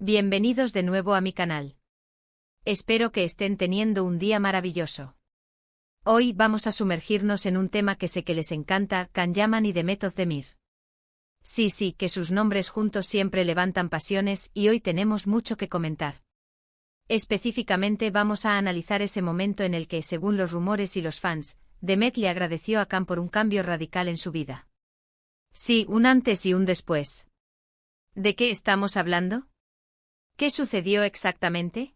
Bienvenidos de nuevo a mi canal. Espero que estén teniendo un día maravilloso. Hoy vamos a sumergirnos en un tema que sé que les encanta, Can Yaman y Demet Özdemir. Sí, que sus nombres juntos siempre levantan pasiones y hoy tenemos mucho que comentar. Específicamente vamos a analizar ese momento en el que, según los rumores y los fans, Demet le agradeció a Can por un cambio radical en su vida. Sí, un antes y un después. ¿De qué estamos hablando? ¿Qué sucedió exactamente?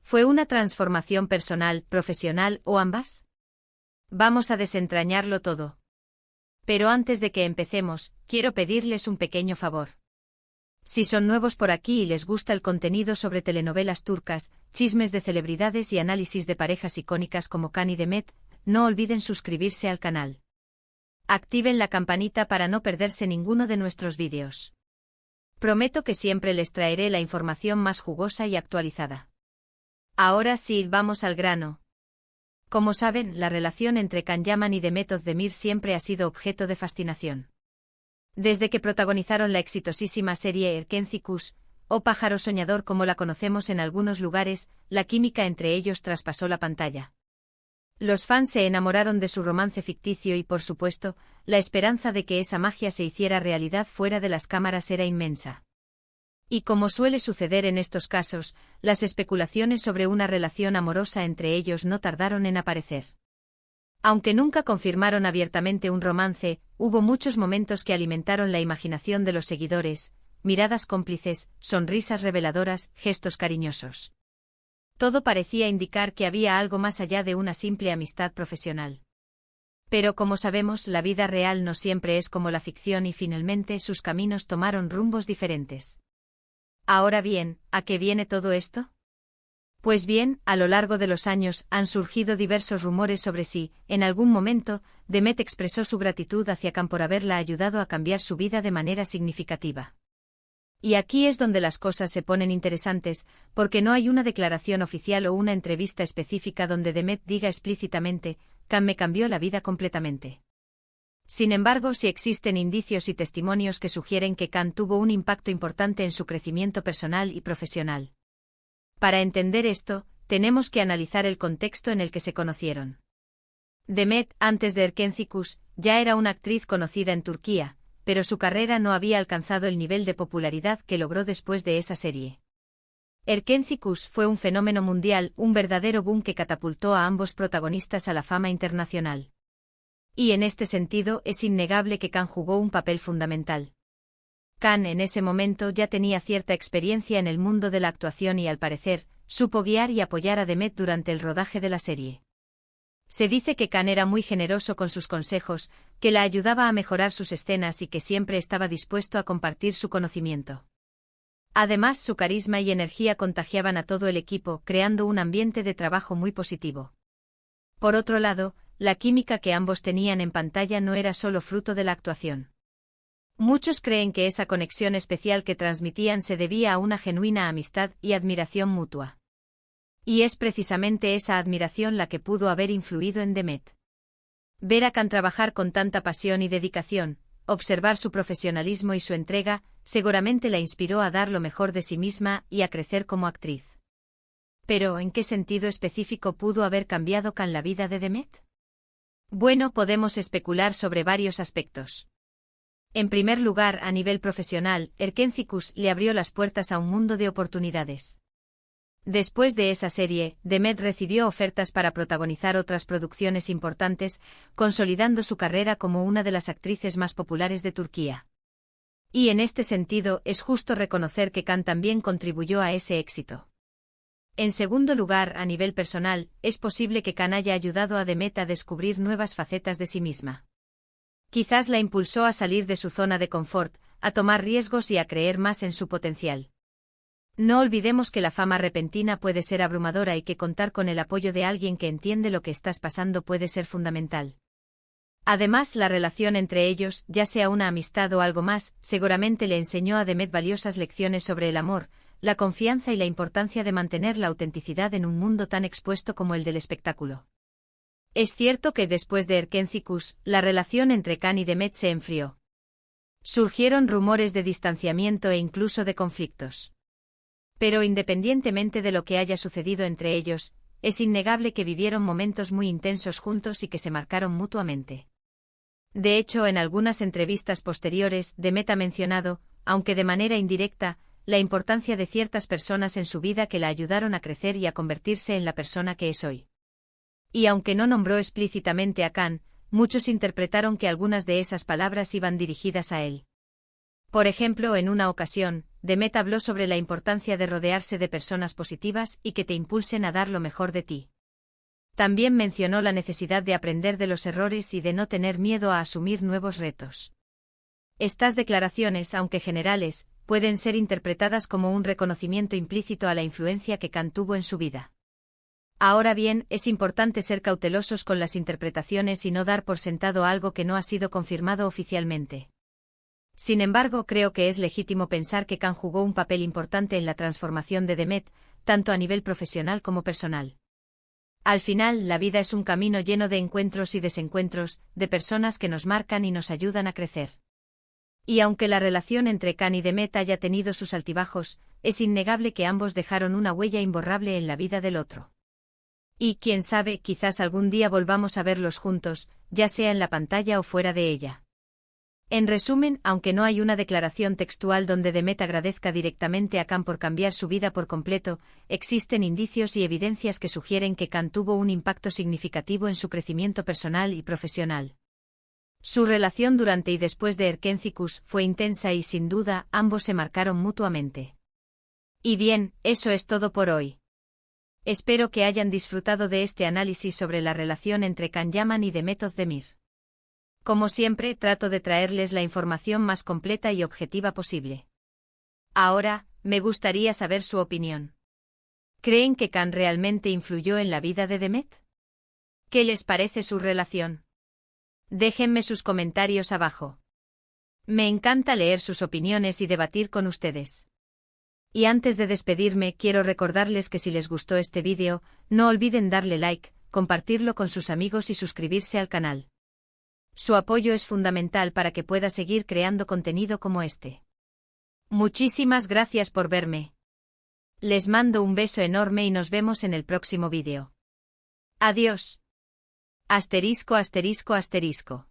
¿Fue una transformación personal, profesional o ambas? Vamos a desentrañarlo todo. Pero antes de que empecemos, quiero pedirles un pequeño favor. Si son nuevos por aquí y les gusta el contenido sobre telenovelas turcas, chismes de celebridades y análisis de parejas icónicas como Can y Demet, no olviden suscribirse al canal. Activen la campanita para no perderse ninguno de nuestros vídeos. Prometo que siempre les traeré la información más jugosa y actualizada. Ahora sí, vamos al grano. Como saben, la relación entre Can Yaman y Demet Özdemir siempre ha sido objeto de fascinación. Desde que protagonizaron la exitosísima serie Erkenci o Pájaro Soñador como la conocemos en algunos lugares, la química entre ellos traspasó la pantalla. Los fans se enamoraron de su romance ficticio y, por supuesto, la esperanza de que esa magia se hiciera realidad fuera de las cámaras era inmensa. Y como suele suceder en estos casos, las especulaciones sobre una relación amorosa entre ellos no tardaron en aparecer. Aunque nunca confirmaron abiertamente un romance, hubo muchos momentos que alimentaron la imaginación de los seguidores, miradas cómplices, sonrisas reveladoras, gestos cariñosos. Todo parecía indicar que había algo más allá de una simple amistad profesional. Pero como sabemos, la vida real no siempre es como la ficción y finalmente sus caminos tomaron rumbos diferentes. Ahora bien, ¿a qué viene todo esto? Pues bien, a lo largo de los años han surgido diversos rumores sobre si, en algún momento, Demet expresó su gratitud hacia Can por haberla ayudado a cambiar su vida de manera significativa. Y aquí es donde las cosas se ponen interesantes, porque no hay una declaración oficial o una entrevista específica donde Demet diga explícitamente, Can me cambió la vida completamente. Sin embargo, sí existen indicios y testimonios que sugieren que Can tuvo un impacto importante en su crecimiento personal y profesional. Para entender esto, tenemos que analizar el contexto en el que se conocieron. Demet, antes de Erkenci, ya era una actriz conocida en Turquía, pero su carrera no había alcanzado el nivel de popularidad que logró después de esa serie. Erkenci fue un fenómeno mundial, un verdadero boom que catapultó a ambos protagonistas a la fama internacional. Y en este sentido es innegable que Can jugó un papel fundamental. Can en ese momento ya tenía cierta experiencia en el mundo de la actuación y al parecer, supo guiar y apoyar a Demet durante el rodaje de la serie. Se dice que Can era muy generoso con sus consejos, que la ayudaba a mejorar sus escenas y que siempre estaba dispuesto a compartir su conocimiento. Además, su carisma y energía contagiaban a todo el equipo, creando un ambiente de trabajo muy positivo. Por otro lado, la química que ambos tenían en pantalla no era solo fruto de la actuación. Muchos creen que esa conexión especial que transmitían se debía a una genuina amistad y admiración mutua. Y es precisamente esa admiración la que pudo haber influido en Demet. Ver a Can trabajar con tanta pasión y dedicación, observar su profesionalismo y su entrega, seguramente la inspiró a dar lo mejor de sí misma y a crecer como actriz. Pero, ¿en qué sentido específico pudo haber cambiado Can la vida de Demet? Bueno, podemos especular sobre varios aspectos. En primer lugar, a nivel profesional, Erkenci le abrió las puertas a un mundo de oportunidades. Después de esa serie, Demet recibió ofertas para protagonizar otras producciones importantes, consolidando su carrera como una de las actrices más populares de Turquía. Y en este sentido, es justo reconocer que Can también contribuyó a ese éxito. En segundo lugar, a nivel personal, es posible que Can haya ayudado a Demet a descubrir nuevas facetas de sí misma. Quizás la impulsó a salir de su zona de confort, a tomar riesgos y a creer más en su potencial. No olvidemos que la fama repentina puede ser abrumadora y que contar con el apoyo de alguien que entiende lo que estás pasando puede ser fundamental. Además, la relación entre ellos, ya sea una amistad o algo más, seguramente le enseñó a Demet valiosas lecciones sobre el amor, la confianza y la importancia de mantener la autenticidad en un mundo tan expuesto como el del espectáculo. Es cierto que después de Erkenci, la relación entre Can y Demet se enfrió. Surgieron rumores de distanciamiento e incluso de conflictos. Pero independientemente de lo que haya sucedido entre ellos, es innegable que vivieron momentos muy intensos juntos y que se marcaron mutuamente. De hecho, en algunas entrevistas posteriores, Demet ha mencionado, aunque de manera indirecta, la importancia de ciertas personas en su vida que la ayudaron a crecer y a convertirse en la persona que es hoy. Y aunque no nombró explícitamente a Khan, muchos interpretaron que algunas de esas palabras iban dirigidas a él. Por ejemplo, en una ocasión, Demet habló sobre la importancia de rodearse de personas positivas y que te impulsen a dar lo mejor de ti. También mencionó la necesidad de aprender de los errores y de no tener miedo a asumir nuevos retos. Estas declaraciones, aunque generales, pueden ser interpretadas como un reconocimiento implícito a la influencia que Khan tuvo en su vida. Ahora bien, es importante ser cautelosos con las interpretaciones y no dar por sentado algo que no ha sido confirmado oficialmente. Sin embargo, creo que es legítimo pensar que Khan jugó un papel importante en la transformación de Demet, tanto a nivel profesional como personal. Al final, la vida es un camino lleno de encuentros y desencuentros, de personas que nos marcan y nos ayudan a crecer. Y aunque la relación entre Khan y Demet haya tenido sus altibajos, es innegable que ambos dejaron una huella imborrable en la vida del otro. Y, quién sabe, quizás algún día volvamos a verlos juntos, ya sea en la pantalla o fuera de ella. En resumen, aunque no hay una declaración textual donde Demet agradezca directamente a Khan por cambiar su vida por completo, existen indicios y evidencias que sugieren que Khan tuvo un impacto significativo en su crecimiento personal y profesional. Su relación durante y después de Erkenci-Kuş fue intensa y sin duda ambos se marcaron mutuamente. Y bien, eso es todo por hoy. Espero que hayan disfrutado de este análisis sobre la relación entre Can Yaman y Demet Özdemir. Como siempre, trato de traerles la información más completa y objetiva posible. Ahora, me gustaría saber su opinión. ¿Creen que Khan realmente influyó en la vida de Demet? ¿Qué les parece su relación? Déjenme sus comentarios abajo. Me encanta leer sus opiniones y debatir con ustedes. Y antes de despedirme, quiero recordarles que si les gustó este vídeo, no olviden darle like, compartirlo con sus amigos y suscribirse al canal. Su apoyo es fundamental para que pueda seguir creando contenido como este. Muchísimas gracias por verme. Les mando un beso enorme y nos vemos en el próximo vídeo. Adiós. Asterisco asterisco asterisco.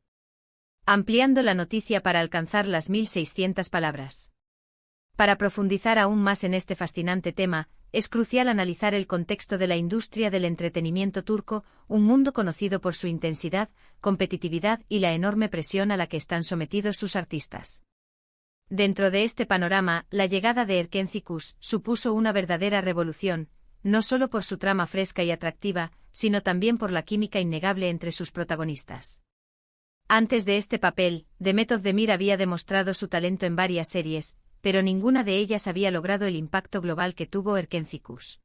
Ampliando la noticia para alcanzar las 1600 palabras. Para profundizar aún más en este fascinante tema, es crucial analizar el contexto de la industria del entretenimiento turco, un mundo conocido por su intensidad, competitividad y la enorme presión a la que están sometidos sus artistas. Dentro de este panorama, la llegada de Erkenci-Kuş supuso una verdadera revolución, no solo por su trama fresca y atractiva, sino también por la química innegable entre sus protagonistas. Antes de este papel, Demet Özdemir había demostrado su talento en varias series, pero ninguna de ellas había logrado el impacto global que tuvo Erkenci-Kuş.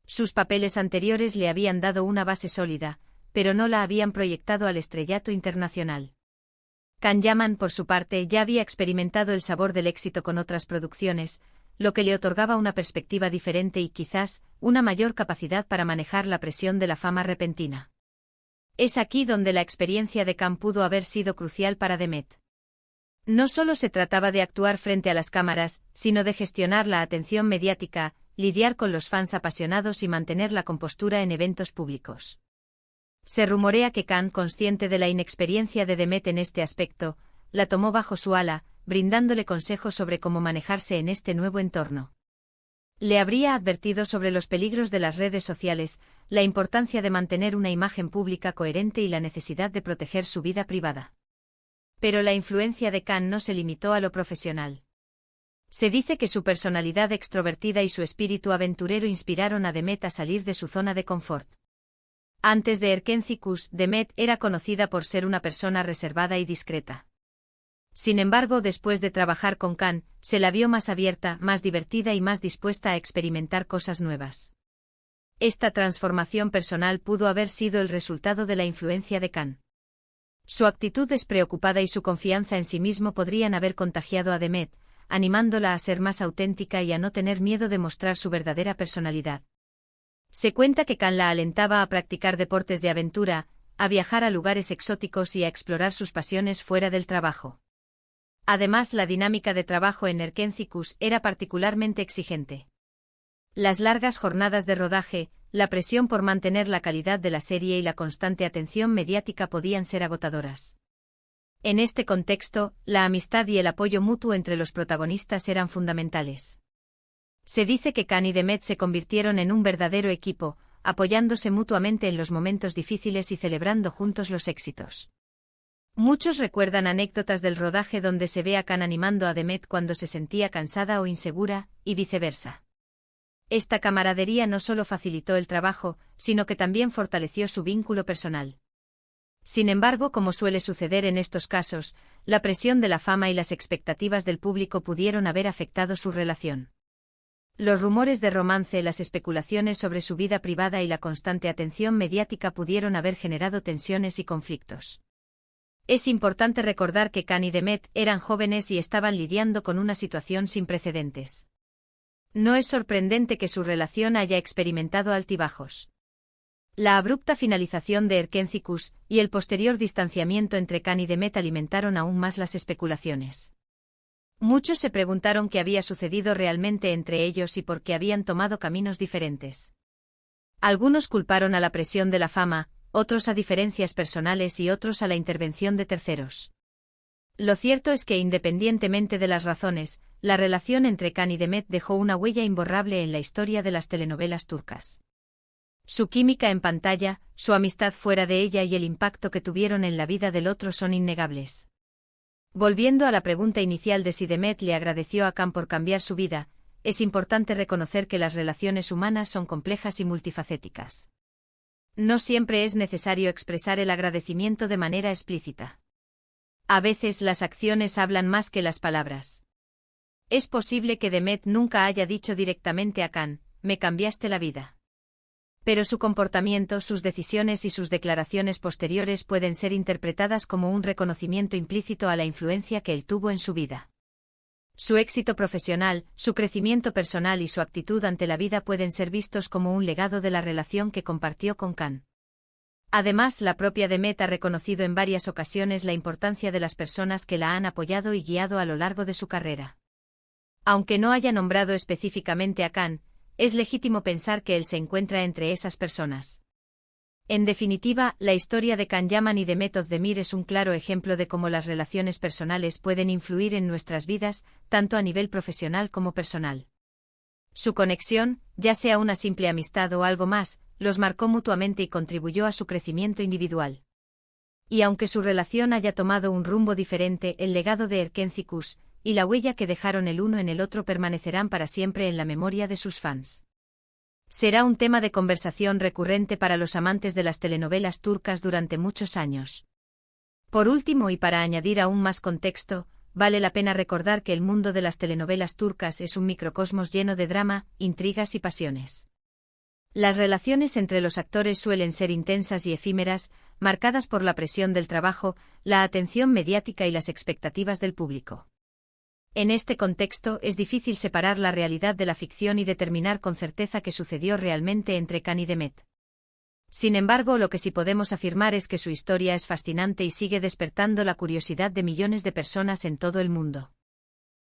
Sus papeles anteriores le habían dado una base sólida, pero no la habían proyectado al estrellato internacional. Can Yaman, por su parte, ya había experimentado el sabor del éxito con otras producciones, lo que le otorgaba una perspectiva diferente y quizás, una mayor capacidad para manejar la presión de la fama repentina. Es aquí donde la experiencia de Can pudo haber sido crucial para Demet. No solo se trataba de actuar frente a las cámaras, sino de gestionar la atención mediática, lidiar con los fans apasionados y mantener la compostura en eventos públicos. Se rumorea que Can, consciente de la inexperiencia de Demet en este aspecto, la tomó bajo su ala, brindándole consejos sobre cómo manejarse en este nuevo entorno. Le habría advertido sobre los peligros de las redes sociales, la importancia de mantener una imagen pública coherente y la necesidad de proteger su vida privada. Pero la influencia de Can no se limitó a lo profesional. Se dice que su personalidad extrovertida y su espíritu aventurero inspiraron a Demet a salir de su zona de confort. Antes de Erkenci-Kuş, Demet era conocida por ser una persona reservada y discreta. Sin embargo, después de trabajar con Can, se la vio más abierta, más divertida y más dispuesta a experimentar cosas nuevas. Esta transformación personal pudo haber sido el resultado de la influencia de Can. Su actitud despreocupada y su confianza en sí mismo podrían haber contagiado a Demet, animándola a ser más auténtica y a no tener miedo de mostrar su verdadera personalidad. Se cuenta que Can la alentaba a practicar deportes de aventura, a viajar a lugares exóticos y a explorar sus pasiones fuera del trabajo. Además, la dinámica de trabajo en Erkenci-Kuş era particularmente exigente. Las largas jornadas de rodaje, la presión por mantener la calidad de la serie y la constante atención mediática podían ser agotadoras. En este contexto, la amistad y el apoyo mutuo entre los protagonistas eran fundamentales. Se dice que Khan y Demet se convirtieron en un verdadero equipo, apoyándose mutuamente en los momentos difíciles y celebrando juntos los éxitos. Muchos recuerdan anécdotas del rodaje donde se ve a Khan animando a Demet cuando se sentía cansada o insegura, y viceversa. Esta camaradería no solo facilitó el trabajo, sino que también fortaleció su vínculo personal. Sin embargo, como suele suceder en estos casos, la presión de la fama y las expectativas del público pudieron haber afectado su relación. Los rumores de romance, las especulaciones sobre su vida privada y la constante atención mediática pudieron haber generado tensiones y conflictos. Es importante recordar que Khan y Demet eran jóvenes y estaban lidiando con una situación sin precedentes. No es sorprendente que su relación haya experimentado altibajos. La abrupta finalización de Erkenci y el posterior distanciamiento entre Khan y Demet alimentaron aún más las especulaciones. Muchos se preguntaron qué había sucedido realmente entre ellos y por qué habían tomado caminos diferentes. Algunos culparon a la presión de la fama, otros a diferencias personales y otros a la intervención de terceros. Lo cierto es que independientemente de las razones, la relación entre Khan y Demet dejó una huella imborrable en la historia de las telenovelas turcas. Su química en pantalla, su amistad fuera de ella y el impacto que tuvieron en la vida del otro son innegables. Volviendo a la pregunta inicial de si Demet le agradeció a Khan por cambiar su vida, es importante reconocer que las relaciones humanas son complejas y multifacéticas. No siempre es necesario expresar el agradecimiento de manera explícita. A veces las acciones hablan más que las palabras. Es posible que Demet nunca haya dicho directamente a Khan, me cambiaste la vida. Pero su comportamiento, sus decisiones y sus declaraciones posteriores pueden ser interpretadas como un reconocimiento implícito a la influencia que él tuvo en su vida. Su éxito profesional, su crecimiento personal y su actitud ante la vida pueden ser vistos como un legado de la relación que compartió con Khan. Además, la propia Demet ha reconocido en varias ocasiones la importancia de las personas que la han apoyado y guiado a lo largo de su carrera. Aunque no haya nombrado específicamente a Khan, es legítimo pensar que él se encuentra entre esas personas. En definitiva, la historia de Can Yaman y Demet Özdemir es un claro ejemplo de cómo las relaciones personales pueden influir en nuestras vidas, tanto a nivel profesional como personal. Su conexión, ya sea una simple amistad o algo más, los marcó mutuamente y contribuyó a su crecimiento individual. Y aunque su relación haya tomado un rumbo diferente, el legado de Erkenci y la huella que dejaron el uno en el otro permanecerán para siempre en la memoria de sus fans. Será un tema de conversación recurrente para los amantes de las telenovelas turcas durante muchos años. Por último, y para añadir aún más contexto, vale la pena recordar que el mundo de las telenovelas turcas es un microcosmos lleno de drama, intrigas y pasiones. Las relaciones entre los actores suelen ser intensas y efímeras, marcadas por la presión del trabajo, la atención mediática y las expectativas del público. En este contexto, es difícil separar la realidad de la ficción y determinar con certeza qué sucedió realmente entre Khan y Demet. Sin embargo, lo que sí podemos afirmar es que su historia es fascinante y sigue despertando la curiosidad de millones de personas en todo el mundo.